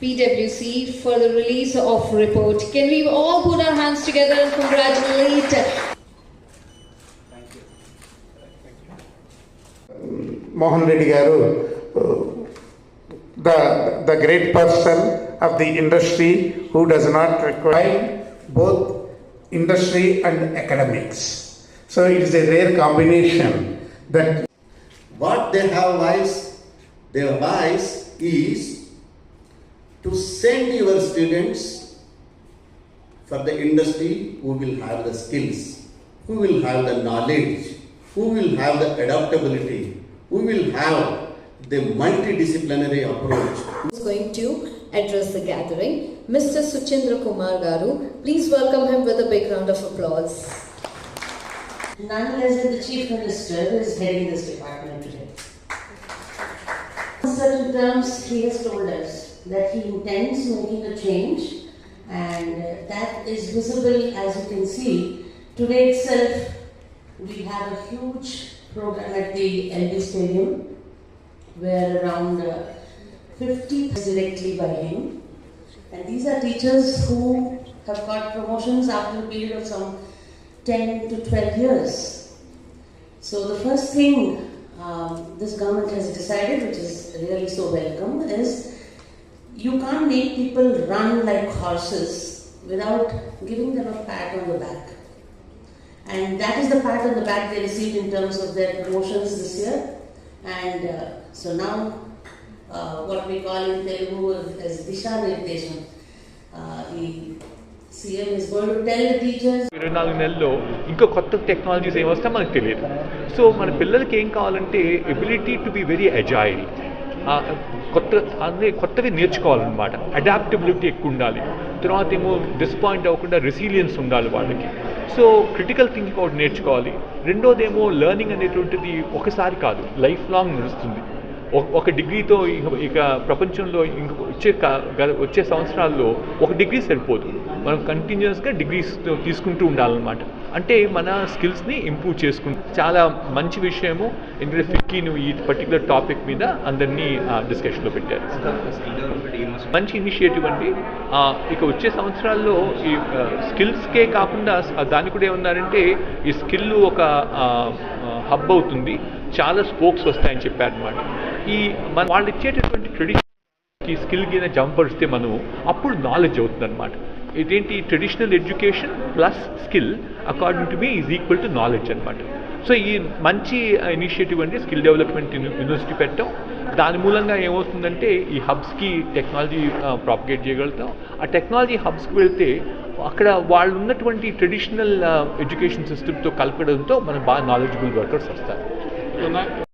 PwC for the release of report. Can we all put our hands together and congratulate? Mohan Reddy Garu, the great person of the industry who does not require both industry and academics. So it is a rare combination that what they have their vice is to send your students for the industry who will have the skills, who will have the knowledge, who will have the adaptability, who will have the multidisciplinary approach. Who is going to address the gathering? Mr. Suchindra Kumar Garu. Please welcome him with a big round of applause. None less than the Chief Minister is heading this department today. In certain terms, he has told us that he intends making a change, and that is visible, as you can see. Today itself, we have a huge program at the LB Stadium, where around 50 directly by him. And these are teachers who have got promotions after a period of some 10 to 12 years. So the first thing this government has decided, which is really so welcome, is you can't make people run like horses without giving them a pat on the back. And that is the pat on the back they received in terms of their promotions this year. And so now what we call in Telugu as Disha Nirdesham. The CM is going to tell the teachers. 24 నెలల్లో ఇంకా కొత్త technologies ఏమొస్తా మనకు తెలియదు. So మన పిల్లలకి ఏం కావాలంటే ability to be very agile, కొత్తవి నేర్చుకోవాలన్నమాట. అడాప్టబిలిటీ ఎక్కువ ఉండాలి. తర్వాత ఏమో డిసప్పాయింట్ అవ్వకుండా రెసిలియన్స్ ఉండాలి వాళ్ళకి. సో క్రిటికల్ థింకింగ్ ఒకటి నేర్చుకోవాలి. రెండోదేమో లెర్నింగ్ అనేటువంటిది ఒకసారి కాదు, లైఫ్ లాంగ్ నడుస్తుంది. ఒక డిగ్రీతో ఇక ప్రపంచంలో ఇంక వచ్చే సంవత్సరాల్లో ఒక డిగ్రీ సరిపోదు. మనం కంటిన్యూస్గా డిగ్రీస్ తీసుకుంటూ ఉండాలన్నమాట. అంటే మన స్కిల్స్ని ఇంప్రూవ్ చేసుకుంటూ చాలా మంచి విషయము. ఎందుకంటే ఫిక్కీను ఈ పర్టికులర్ టాపిక్ మీద అందరినీ డిస్కషన్లో పెట్టారు. మంచి ఇనిషియేటివ్ అండి. ఇక వచ్చే సంవత్సరాల్లో ఈ స్కిల్స్కే కాకుండా దానికి కూడా ఏమన్నారంటే ఈ స్కిల్ ఒక హబ్ అవుతుంది, చాలా స్పోక్స్ వస్తాయని చెప్పారనమాట. ఈ వాళ్ళు ఇచ్చేటటువంటి ట్రెడిషనల్ స్కిల్ కింద జంపర్స్తే మనం అప్పుడు నాలెడ్జ్ అవుతుంది అనమాట. ఇదేంటి traditional education plus skill according to me is equal to knowledge అనమాట. సో ఈ మంచి ఇనిషియేటివ్ అండి స్కిల్ డెవలప్మెంట్ యూనివర్సిటీ పెట్టాం. దాని మూలంగా ఏమవుతుందంటే ఈ హబ్స్కి టెక్నాలజీ ప్రాపగేట్ చేయగలుగుతాం. ఆ టెక్నాలజీ హబ్స్కి వెళ్తే అక్కడ వాళ్ళు ఉన్నటువంటి ట్రెడిషనల్ ఎడ్యుకేషన్ సిస్టమ్తో కలపడంతో మనకు బాగా నాలెడ్జబుల్ వర్కర్స్ వస్తారు.